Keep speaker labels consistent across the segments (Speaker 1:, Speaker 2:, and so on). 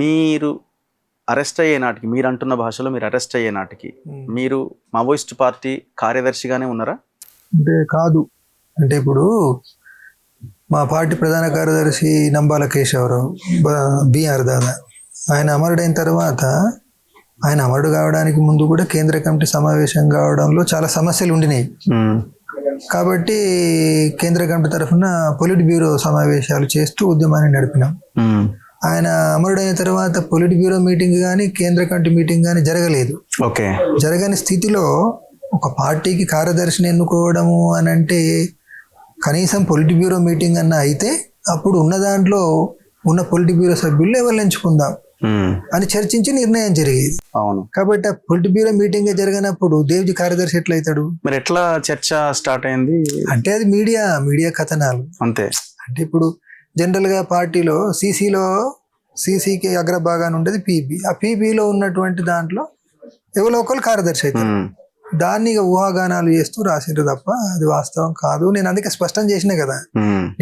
Speaker 1: మీరు అరెస్ట్ అయ్యే నాటికి, మీరు అంటున్న భాషలో మీరు అరెస్ట్ అయ్యే నాటికి మీరు మావోయిస్ట్ పార్టీ కార్యదర్శిగానే ఉన్నారా?
Speaker 2: అంటే కాదు. అంటే ఇప్పుడు మా పార్టీ ప్రధాన కార్యదర్శి నంబాల కేశవరావు బిఆర్ దాదా ఆయన అమరుడైన తర్వాత, ఆయన అమరుడు కావడానికి ముందు కూడా కేంద్ర కమిటీ సమావేశం కావడంలో చాలా సమస్యలు ఉండినాయి. కాబట్టి కేంద్ర కమిటీ తరఫున పొలిట్ బ్యూరో సమావేశాలు చేస్తూ ఉద్యమాన్ని నడిపినాం. ఆయన అమరుడైన తర్వాత పొలిట్ బ్యూరో మీటింగ్ కానీ కేంద్ర కమిటీ మీటింగ్ కానీ జరగలేదు. జరగని స్థితిలో ఒక పార్టీకి కార్యదర్శిని ఎన్నుకోవడము అని అంటే కనీసం పొలిట్ బ్యూరో మీటింగ్ అన్న అయితే అప్పుడు ఉన్న దాంట్లో ఉన్న పొలిట్ బ్యూరో సభ్యులు ఎవరు ఎంచుకుందాం అని చర్చించి నిర్ణయం జరిగేది.
Speaker 1: అవును.
Speaker 2: కాబట్టి ఆ పొలిట్ బ్యూరో మీటింగ్ జరిగినప్పుడు దేవ్జీ కార్యదర్శి ఎట్లా అవుతాడు?
Speaker 1: మరి ఎట్లా చర్చ స్టార్ట్ అయింది
Speaker 2: అంటే అది మీడియా కథనాలు
Speaker 1: అంతే.
Speaker 2: అంటే ఇప్పుడు జనరల్ గా పార్టీలో సీసీకి అగ్రభాగాన్ని ఉండేది పీబీ. ఆ పీబీలో ఉన్నటువంటి దాంట్లో ఎవరో ఒకరు కార్యదర్శి అవుతారు. దాన్ని ఊహాగానాలు చేస్తూ రాసిండ్రు తప్ప అది వాస్తవం కాదు. నేను అందుకే స్పష్టం చేసినా కదా,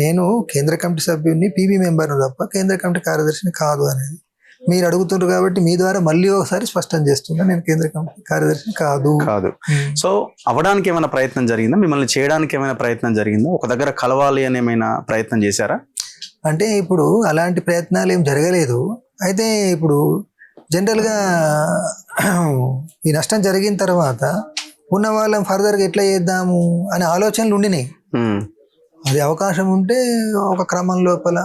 Speaker 2: నేను కేంద్ర కమిటీ సభ్యుని పీబీ మెంబర్ను తప్ప కేంద్ర కమిటీ కార్యదర్శిని కాదు అనేది. మీరు అడుగుతుండ్రు కాబట్టి మీ ద్వారా మళ్ళీ ఒకసారి స్పష్టం చేస్తున్నా, నేను కేంద్ర కమిటీ కార్యదర్శిని కాదు.
Speaker 1: సో అవ్వడానికి ఏమైనా ప్రయత్నం జరిగిందా? మిమ్మల్ని చేయడానికి ఏమైనా ప్రయత్నం జరిగిందా? ఒక దగ్గర కలవాలి అని ఏమైనా ప్రయత్నం చేశారా?
Speaker 2: అంటే ఇప్పుడు అలాంటి ప్రయత్నాలు ఏం జరగలేదు. అయితే ఇప్పుడు జనరల్గా ఈ నష్టం జరిగిన తర్వాత ఉన్న వాళ్ళని ఫర్దర్గా ఎట్లా చేద్దాము అనే ఆలోచనలు ఉండినాయి. అది అవకాశం ఉంటే ఒక క్రమం లోపల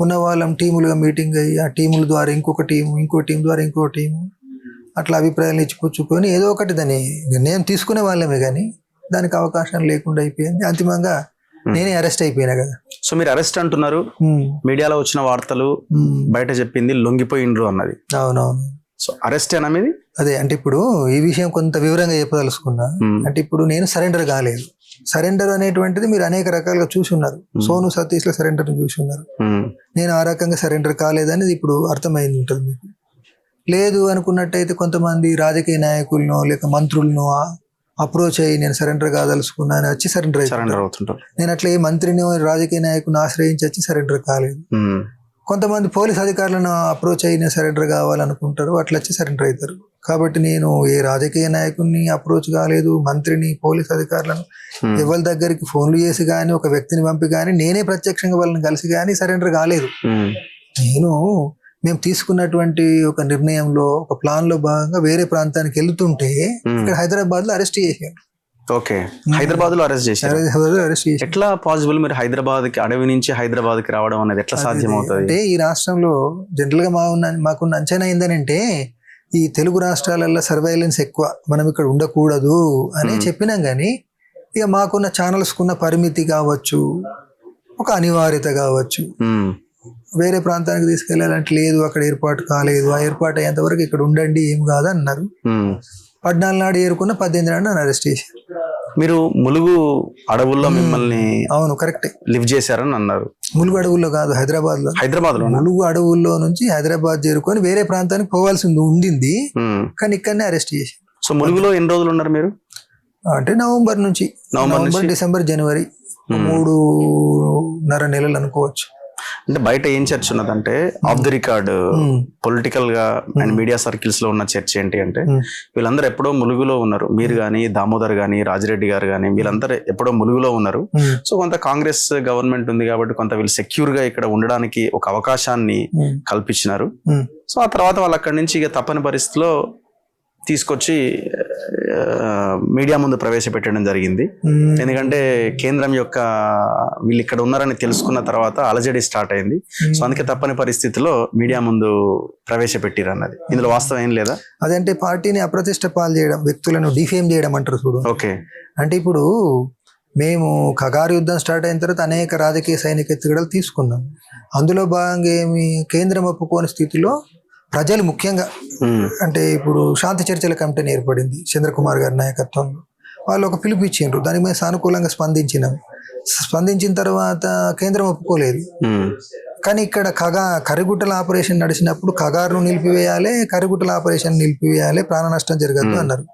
Speaker 2: ఉన్న వాళ్ళం టీములుగా మీటింగ్ అయ్యి ఆ టీముల ద్వారా ఇంకో టీం ద్వారా ఇంకో టీము అట్లా అభిప్రాయాలు ఇచ్చిపుచ్చుకొని ఏదో ఒకటి దాన్ని నిర్ణయం తీసుకునే వాళ్ళమే. కానీ దానికి అవకాశం లేకుండా అయిపోయింది. అంతిమంగా నేనే అరెస్ట్ అయిపోయినా కదా.
Speaker 1: సో మీరు అరెస్ట్ అంటున్నారు, మీడియాలో వచ్చిన వార్తలు బయట చెప్పింది లొంగిపోయిండ్రు అన్నది.
Speaker 2: అవునవును.
Speaker 1: సో అరెస్ట్ ఏనా మీది?
Speaker 2: అదే. అంటే ఇప్పుడు ఈ విషయం కొంత వివరంగా చెప్పదలుచుకున్నా. అంటే ఇప్పుడు నేను సరెండర్ కాలేదు. సరెండర్ అనేటువంటిది మీరు అనేక రకాలుగా చూసి ఉన్నారు. సోను సతీష్ లో సరెండర్ చూసి ఉన్నారు. నేను ఆ రకంగా సరెండర్ కాలేదనేది ఇప్పుడు అర్థమైంది ఉంటుంది మీకు. లేదు అనుకున్నట్టయితే కొంతమంది రాజకీయ నాయకులను లేక మంత్రులను అప్రోచ్ అయ్యి నేను సరెండర్ కాదలుచుకున్నాను వచ్చి సరెండర్
Speaker 1: అవుతుంటారు.
Speaker 2: నేను అట్లా ఏ మంత్రిని రాజకీయ నాయకుని ఆశ్రయించి వచ్చి సరెండర్ కాలేదు. కొంతమంది పోలీస్ అధికారులను అప్రోచ్ అయ్యి నేను సరెండర్ కావాలనుకుంటారు, అట్లా వచ్చి సరెండర్ అవుతారు. కాబట్టి నేను ఏ రాజకీయ నాయకుడిని అప్రోచ్ కాలేదు, మంత్రిని పోలీస్ అధికారులను ఎవరి దగ్గరికి ఫోన్లు చేసి కానీ ఒక వ్యక్తిని పంపి కానీ నేనే ప్రత్యక్షంగా వాళ్ళని కలిసి కానీ సరెండర్ కాలేదు. మేము తీసుకున్నటువంటి ఒక నిర్ణయంలో ఒక ప్లాన్ లో భాగంగా వేరే ప్రాంతానికి వెళ్తుంటే ఇక్కడ హైదరాబాద్ లో అరెస్ట్ చేశారు.
Speaker 1: హైదరాబాద్ లో అరెస్ట్ చేశారు. ఎట్లా పాసిబుల్? మీరు హైదరాబాద్ కి, అడవి నుంచి హైదరాబాద్ కి రావడం అనేది ఎట్లా సాధ్యం అవుతుంది?
Speaker 2: అంటే ఈ రాష్ట్రంలో జనరల్ గా మాకున్న అంచనా ఏంటంటే ఈ తెలుగు రాష్ట్రాలలో సర్వైలెన్స్ ఎక్కువ, మనం ఇక్కడ ఉండకూడదు అని చెప్పినాం. కానీ ఇక మాకున్న ఛానల్స్ కున్న పరిమితి కావచ్చు, ఒక అనివార్యత కావచ్చు, వేరే ప్రాంతానికి తీసుకెళ్లాలంటే లేదు అక్కడ ఏర్పాటు కాలేదు, ఆ ఏర్పాటు అయ్యేంత వరకు ఇక్కడ ఉండండి ఏం కాదు అన్నారు. 14 నాడు ఏరుకున్న 18 నాడు నన్ను అరెస్ట్ చేశారు.
Speaker 1: మీరు ములుగు అడవుల్లో మిమ్మల్ని
Speaker 2: అవును కరెక్టే
Speaker 1: లిఫ్ట్ చేశారని అన్నారు.
Speaker 2: ములుగు అడవుల్లో కాదు, హైదరాబాద్ లో. ములుగు అడవుల్లో నుంచి హైదరాబాద్ చేరుకొని వేరే ప్రాంతానికి పోవాల్సి ఉండింది, కానీ ఇక్కడనే అరెస్ట్ చేశారు.
Speaker 1: సో ములుగులో ఎన్ని రోజులు ఉన్నారు మీరు?
Speaker 2: అంటే నవంబర్, డిసెంబర్, జనవరి 3.5 నెలలు అనుకోవచ్చు.
Speaker 1: అంటే బయట ఏం చర్చ ఉన్నదంటే ఆఫ్ ది రికార్డ్ పొలిటికల్ గా అండ్ మీడియా సర్కిల్స్ లో ఉన్న చర్చ ఏంటి అంటే వీళ్ళందరూ ఎప్పుడో ములుగులో ఉన్నారు. మీరు గానీ, దామోదర్ గానీ, రాజిరెడ్డి గారు గానీ వీళ్ళందరూ ఎప్పుడో ములుగులో ఉన్నారు. సో కొంత కాంగ్రెస్ గవర్నమెంట్ ఉంది కాబట్టి కొంత వీళ్ళు సెక్యూర్ గా ఇక్కడ ఉండడానికి ఒక అవకాశాన్ని కల్పించినారు. సో ఆ తర్వాత వాళ్ళు అక్కడి నుంచి ఇక తప్పని పరిస్థితిలో తీసుకొచ్చి మీడియా ముందు ప్రవేశపెట్టడం జరిగింది. ఎందుకంటే కేంద్రం యొక్క వీళ్ళు ఇక్కడ ఉన్నారని తెలుసుకున్న తర్వాత అలజడి స్టార్ట్ అయింది. సో అందుకే తప్పని పరిస్థితిలో మీడియా ముందు ప్రవేశపెట్టిరు అన్నది. ఇందులో వాస్తవం ఏం లేదా?
Speaker 2: అదంటే పార్టీని అప్రతిష్ట పాలు చేయడం, వ్యక్తులను డిఫేమ్ చేయడం అంటారు చూడు. అంటే ఇప్పుడు మేము ఖగార్ యుద్ధం స్టార్ట్ అయిన తర్వాత అనేక రాజకీయ సైనిక ఎత్తుగడలు తీసుకున్నాం. అందులో భాగంగా కేంద్రం ఒప్పుకోని స్థితిలో ప్రజలు ముఖ్యంగా అంటే ఇప్పుడు శాంతి చర్చల కమిటీని ఏర్పడింది చంద్రకుమార్ గారి నాయకత్వంలో. వాళ్ళు ఒక పిలుపు ఇచ్చిండ్రు, దాని మీద సానుకూలంగా స్పందించిన తర్వాత కేంద్రం ఒప్పుకోలేదు. కానీ ఇక్కడ కరిగుట్టల ఆపరేషన్ నడిచినప్పుడు ఖగార్ను నిలిపివేయాలి, కరిగుట్టల ఆపరేషన్ నిలిపివేయాలి, ప్రాణ నష్టం జరగద్దు అన్నారు.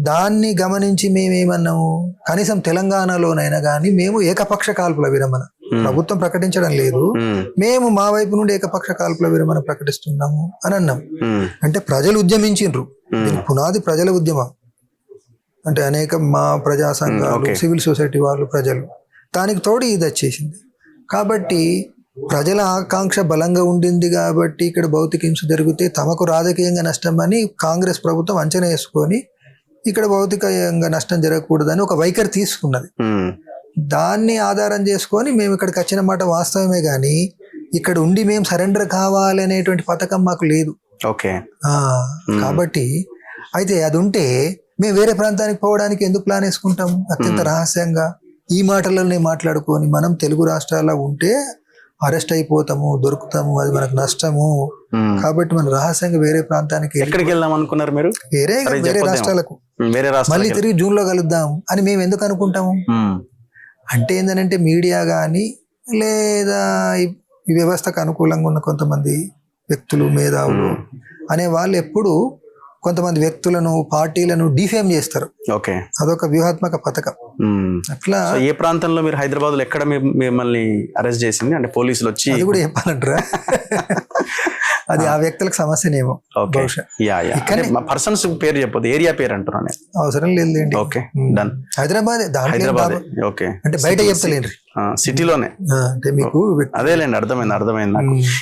Speaker 2: దాన్ని గమనించి మేమేమన్నాము, కనీసం తెలంగాణలోనైనా కానీ మేము ఏకపక్ష కాల్పుల విరమణ ప్రభుత్వం ప్రకటించడం లేదు, మేము మా వైపు నుండి ఏకపక్ష కాల్పుల విరమణ ప్రకటిస్తున్నాము అని అన్నాం. అంటే ప్రజలు ఉద్యమించిండ్రు, దీనికి పునాది ప్రజల ఉద్యమం. అంటే అనేక మా ప్రజా సంఘాలు, సివిల్ సొసైటీ వాళ్ళు, ప్రజలు, దానికి తోడు ఇది వచ్చేసింది. కాబట్టి ప్రజల ఆకాంక్ష బలంగా ఉండింది కాబట్టి ఇక్కడ భౌతిక హింస జరిగితే తమకు రాజకీయంగా నష్టం అని కాంగ్రెస్ ప్రభుత్వం అంచనా వేసుకొని ఇక్కడ భౌతికంగా నష్టం జరగకూడదని ఒక వైఖరి తీసుకున్నది. దాన్ని ఆధారం చేసుకొని మేము ఇక్కడికి వచ్చిన మాట వాస్తవమే, కానీ ఇక్కడ ఉండి మేము సరెండర్ కావాలి అనేటువంటి పథకం మాకు లేదు.
Speaker 1: ఓకే.
Speaker 2: కాబట్టి అయితే అది ఉంటే మేము వేరే ప్రాంతానికి పోవడానికి ఎందుకు ప్లాన్ వేసుకుంటాము? అత్యంత రహస్యంగా ఈ మాటలనే మాట్లాడుకొని మనం తెలుగు రాష్ట్రాల్లో ఉంటే అరెస్ట్ అయిపోతాము, దొరుకుతాము, అది మనకు నష్టము. కాబట్టి మనం రహస్యంగా వేరే ప్రాంతానికి
Speaker 1: ఎక్కడికి వెళ్దాం అనుకున్నారు మీరు?
Speaker 2: వేరే రాష్ట్రాలకు, మళ్ళీ తిరిగి జూన్ లో కలుద్దాం అని మేము ఎందుకు అనుకుంటాము? అంటే ఏంటంటే మీడియా కానీ లేదా ఈ వ్యవస్థకు అనుకూలంగా ఉన్న కొంతమంది వ్యక్తులు, మేధావులు అనే వాళ్ళు ఎప్పుడు కొంతమంది వ్యక్తులను, పార్టీలను డిఫేమ్ చేస్తారు.
Speaker 1: ఓకే.
Speaker 2: అదొక వ్యూహాత్మక పథకం. అట్లా
Speaker 1: ఏ ప్రాంతంలో మీరు హైదరాబాద్ లో ఎక్కడ మిమ్మల్ని అరెస్ట్ చేసింది? అంటే పోలీసులు వచ్చి
Speaker 2: అది కూడా చెప్పాలంటారా? అది ఆ వ్యక్తులకు సమస్యనేమో బహుశా.
Speaker 1: పర్సన్స్ పేరు చెప్పదు, ఏరియా పేరు అంటున్నాను.
Speaker 2: అవసరం లేదు.
Speaker 1: Okay, done.
Speaker 2: హైదరాబాద్.
Speaker 1: ఓకే.
Speaker 2: అంటే బయట చెప్తలేండి,
Speaker 1: సిటీలోనే.
Speaker 2: అంటే మీకు
Speaker 1: అదేలేండి, అర్థమైంది నాకు.